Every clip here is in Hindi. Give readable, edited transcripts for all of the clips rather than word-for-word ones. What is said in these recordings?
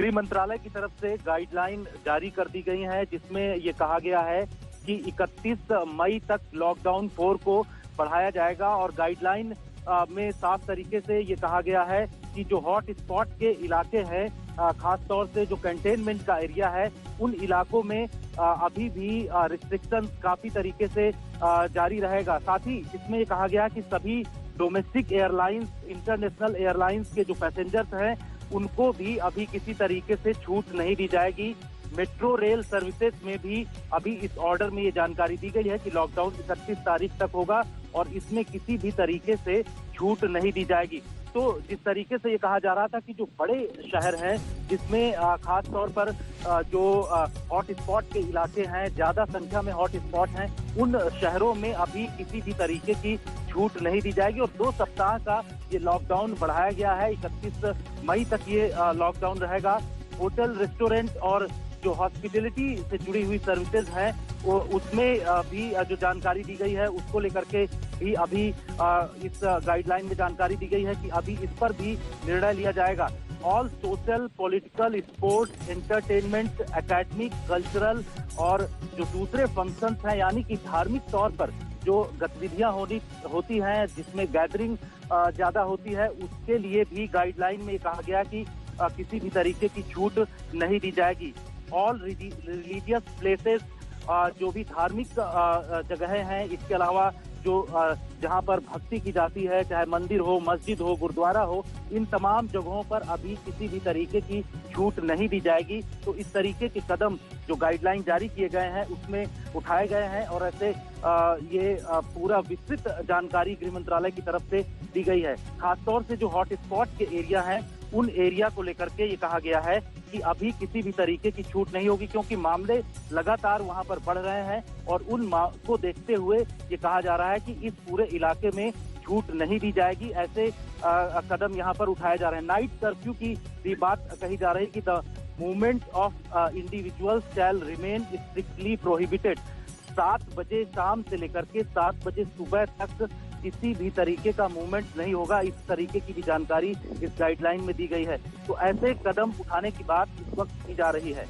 गृह मंत्रालय की तरफ से गाइडलाइन जारी कर दी गई है, जिसमें ये कहा गया है कि 31 मई तक लॉकडाउन 4 को बढ़ाया जाएगा। और गाइडलाइन में साफ तरीके से ये कहा गया है कि जो हॉट स्पॉट के इलाके हैं, खास तौर से जो कंटेनमेंट का एरिया है, उन इलाकों में अभी भी रिस्ट्रिक्शन काफी तरीके से जारी रहेगा। साथ ही इसमें ये कहा गया कि सभी डोमेस्टिक एयरलाइंस, इंटरनेशनल एयरलाइंस के जो पैसेंजर्स हैं, उनको भी अभी किसी तरीके से छूट नहीं दी जाएगी। मेट्रो रेल सर्विसेज में भी अभी इस ऑर्डर में ये जानकारी दी गई है कि लॉकडाउन 31 तारीख तक होगा और इसमें किसी भी तरीके से छूट नहीं दी जाएगी। तो जिस तरीके से ये कहा जा रहा था कि जो बड़े शहर हैं, जिसमें खास तौर पर जो हॉट स्पॉट के इलाके हैं, ज्यादा संख्या में हॉट स्पॉट हैं, उन शहरों में अभी किसी भी तरीके की छूट नहीं दी जाएगी। और 2 सप्ताह का ये लॉकडाउन बढ़ाया गया है, 31 मई तक ये लॉकडाउन रहेगा। होटल, रेस्टोरेंट और जो हॉस्पिटैलिटी से जुड़ी हुई सर्विसेज हैं, वो उसमें भी जो जानकारी दी गई है, उसको लेकर के भी अभी इस गाइडलाइन में जानकारी दी गई है कि अभी इस पर भी निर्णय लिया जाएगा। All social, political, sports, entertainment, academic, cultural और जो दूसरे फंक्शंस हैं, यानी कि धार्मिक तौर पर जो गतिविधियां होती हैं, जिसमें गैदरिंग ज्यादा होती है, उसके लिए भी गाइडलाइन में कहा गया कि किसी भी तरीके की छूट नहीं दी जाएगी। ऑल रिलीजियस प्लेसेस, जो भी धार्मिक जगहें हैं, इसके अलावा जो जहां पर भक्ति की जाती है, चाहे मंदिर हो, मस्जिद हो, गुरुद्वारा हो, इन तमाम जगहों पर अभी किसी भी तरीके की छूट नहीं दी जाएगी। तो इस तरीके के कदम जो गाइडलाइन जारी किए गए हैं उसमें उठाए गए हैं और ऐसे ये पूरा विस्तृत जानकारी गृह मंत्रालय की तरफ से दी गई है। खासतौर से जो हॉट स्पॉट के एरिया हैं, उन एरिया को लेकर के ये कहा गया है कि अभी किसी भी तरीके की छूट नहीं होगी, क्योंकि मामले लगातार वहां पर बढ़ रहे हैं और उन को देखते हुए ये कहा जा रहा है कि इस पूरे इलाके में छूट नहीं दी जाएगी। ऐसे कदम यहाँ पर उठाए जा रहे हैं। नाइट कर्फ्यू की भी बात कही जा रही है कि the movement of individuals shall remain strictly prohibited. 7 बजे शाम से लेकर के 7 बजे सुबह तक किसी भी तरीके का मूवमेंट नहीं होगा। इस तरीके की भी जानकारी इस गाइडलाइन में दी गई है। तो ऐसे कदम उठाने की बात इस वक्त की जा रही है।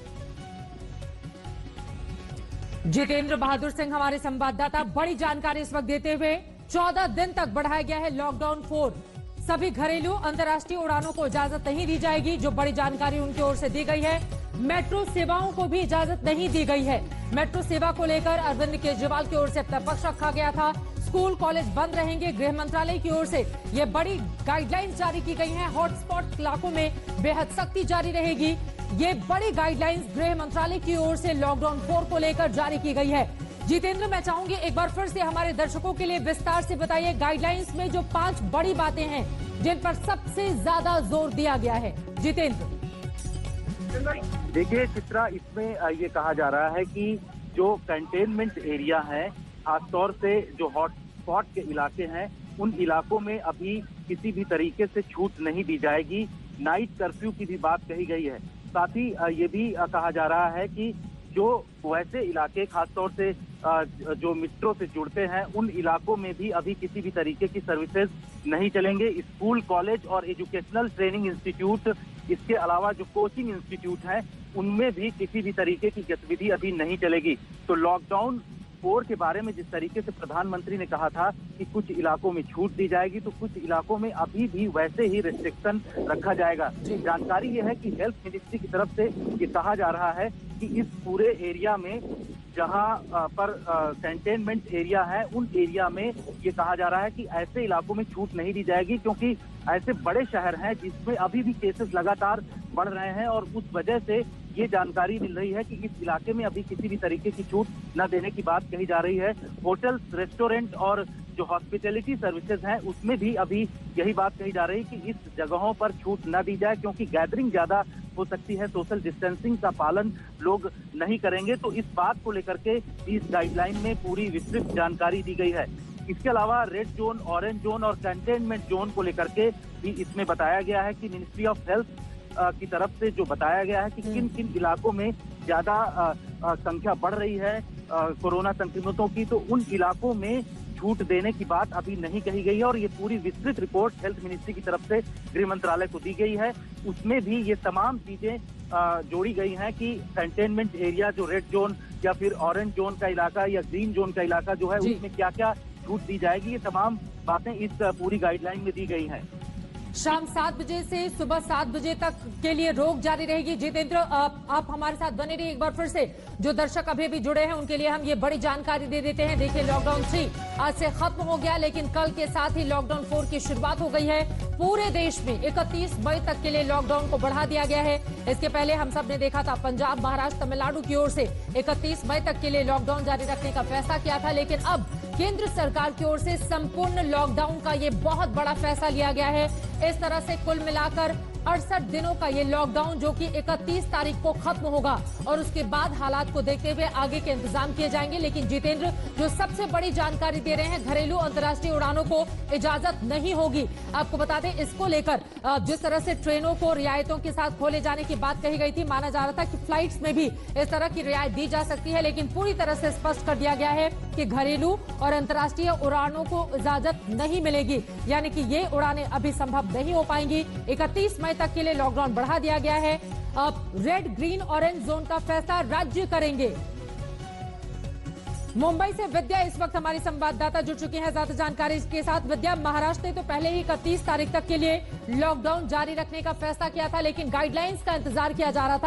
जितेंद्र बहादुर सिंह हमारे संवाददाता बड़ी जानकारी इस वक्त देते हुए, 14 दिन तक बढ़ाया गया है लॉकडाउन 4। सभी घरेलू अंतर्राष्ट्रीय उड़ानों को इजाजत नहीं दी जाएगी, जो बड़ी जानकारी उनकी ओर से दी गई है। मेट्रो सेवाओं को भी इजाजत नहीं दी गई है। मेट्रो सेवा को लेकर अरविंद केजरीवाल की ओर से अपना पक्ष रखा गया था। स्कूल, कॉलेज बंद रहेंगे। गृह मंत्रालय की ओर से ये बड़ी गाइडलाइंस जारी की गई हैं। हॉटस्पॉट इलाकों में बेहद सख्ती जारी रहेगी। ये बड़ी गाइडलाइंस गृह मंत्रालय की ओर से लॉकडाउन 4 को लेकर जारी की गई है। जितेंद्र, मैं चाहूंगी एक बार फिर से हमारे दर्शकों के लिए विस्तार से बताइए गाइडलाइंस में जो 5 बड़ी बातें हैं जिन पर सबसे ज्यादा जोर दिया गया है। जितेंद्र, देखिए चित्रा, इसमें ये कहा जा रहा है कि जो कंटेनमेंट एरिया है, खासतौर से जो हॉट स्पॉट के इलाके हैं, उन इलाकों में अभी किसी भी तरीके से छूट नहीं दी जाएगी। नाइट कर्फ्यू की भी बात कही गई है। साथ ही ये भी कहा जा रहा है कि जो वैसे इलाके, खासतौर से जो मेट्रो से जुड़ते हैं, उन इलाकों में भी अभी किसी भी तरीके की सर्विसेज नहीं चलेंगे। स्कूल, कॉलेज और एजुकेशनल ट्रेनिंग इंस्टीट्यूट, इसके अलावा जो कोचिंग इंस्टीट्यूट हैं, उनमें भी किसी भी तरीके की गतिविधि अभी नहीं चलेगी। तो लॉकडाउन 4 के बारे में जिस तरीके से प्रधानमंत्री ने कहा था कि कुछ इलाकों में छूट दी जाएगी, तो कुछ इलाकों में अभी भी वैसे ही रिस्ट्रिक्शन रखा जाएगा। जानकारी ये है कि हेल्थ मिनिस्ट्री की तरफ से ये कहा जा रहा है कि इस पूरे एरिया में जहां पर कंटेनमेंट एरिया है, उन एरिया में ये कहा जा रहा है कि ऐसे इलाकों में छूट नहीं दी जाएगी, क्योंकि ऐसे बड़े शहर हैं जिसमें अभी भी केसेस लगातार बढ़ रहे हैं और उस वजह से ये जानकारी मिल रही है कि इस इलाके में अभी किसी भी तरीके की छूट न देने की बात कही जा रही है। होटल्स, रेस्टोरेंट और जो हॉस्पिटैलिटी सर्विसेज हैं, उसमें भी अभी यही बात कही जा रही है कि इस जगहों पर छूट न दी जाए, क्योंकि गैदरिंग ज्यादा हो सकती है, सोशल डिस्टेंसिंग का पालन लोग नहीं करेंगे। तो इस बात को लेकर के इस गाइडलाइन में पूरी विस्तृत जानकारी दी गई है। इसके अलावा रेड जोन, ऑरेंज जोन और कंटेनमेंट जोन को लेकर के भी इसमें बताया गया है कि मिनिस्ट्री ऑफ हेल्थ की तरफ से जो बताया गया है कि किन किन इलाकों में ज्यादा संख्या बढ़ रही है कोरोना संक्रमितों की, तो उन इलाकों में छूट देने की बात अभी नहीं कही गई है। और ये पूरी विस्तृत रिपोर्ट हेल्थ मिनिस्ट्री की तरफ से गृह मंत्रालय को दी गई है। उसमें भी ये तमाम चीजें जोड़ी गई हैं कि कंटेनमेंट एरिया जो रेड जोन या फिर ऑरेंज जोन का इलाका या ग्रीन जोन का इलाका जो है उसमें क्या क्या छूट दी जाएगी, ये तमाम बातें इस पूरी गाइडलाइन में दी गई हैं। शाम 7 बजे से सुबह 7 बजे तक के लिए रोक जारी रहेगी। जितेंद्र, आप हमारे साथ बने रहिए। एक बार फिर से जो दर्शक अभी भी जुड़े हैं उनके लिए हम ये बड़ी जानकारी दे देते हैं। देखिए, लॉकडाउन 3 आज से खत्म हो गया, लेकिन कल के साथ ही लॉकडाउन 4 की शुरुआत हो गई है। पूरे देश में 31 मई तक के लिए लॉकडाउन को बढ़ा दिया गया है। इसके पहले हम सब ने देखा था पंजाब, महाराष्ट्र, तमिलनाडु की ओर से 31 मई तक के लिए लॉकडाउन जारी रखने का फैसला किया था, लेकिन अब केंद्र सरकार की ओर से संपूर्ण लॉकडाउन का ये बहुत बड़ा फैसला लिया गया है। इस तरह से कुल मिलाकर 68 दिनों का ये लॉकडाउन जो कि 31 तारीख को खत्म होगा और उसके बाद हालात को देखते हुए आगे के इंतजाम किए जाएंगे। लेकिन जितेंद्र, जो सबसे बड़ी जानकारी दे रहे हैं, घरेलू अंतर्राष्ट्रीय उड़ानों को इजाजत नहीं होगी। आपको बता दें, इसको लेकर जिस तरह से ट्रेनों को रियायतों के साथ खोले जाने की बात कही गई थी, माना जा रहा था कि फ्लाइट्स में भी इस तरह की रियायत दी जा सकती है, लेकिन पूरी तरह से स्पष्ट कर दिया गया है कि घरेलू और अंतर्राष्ट्रीय उड़ानों को इजाजत नहीं मिलेगी, यानी कि ये उड़ानें अभी संभव नहीं हो पाएंगी। 31 मई तक के लिए लॉकडाउन बढ़ा दिया गया है। अब रेड, ग्रीन, ऑरेंज जोन का फैसला राज्य करेंगे। मुंबई से विद्या इस वक्त हमारी संवाददाता जुड़ चुकी हैं ज्यादा जानकारी के साथ। विद्या, महाराष्ट्र ने तो पहले ही 31 तारीख तक के लिए लॉकडाउन जारी रखने का फैसला किया था, लेकिन गाइडलाइंस का इंतजार किया जा रहा था।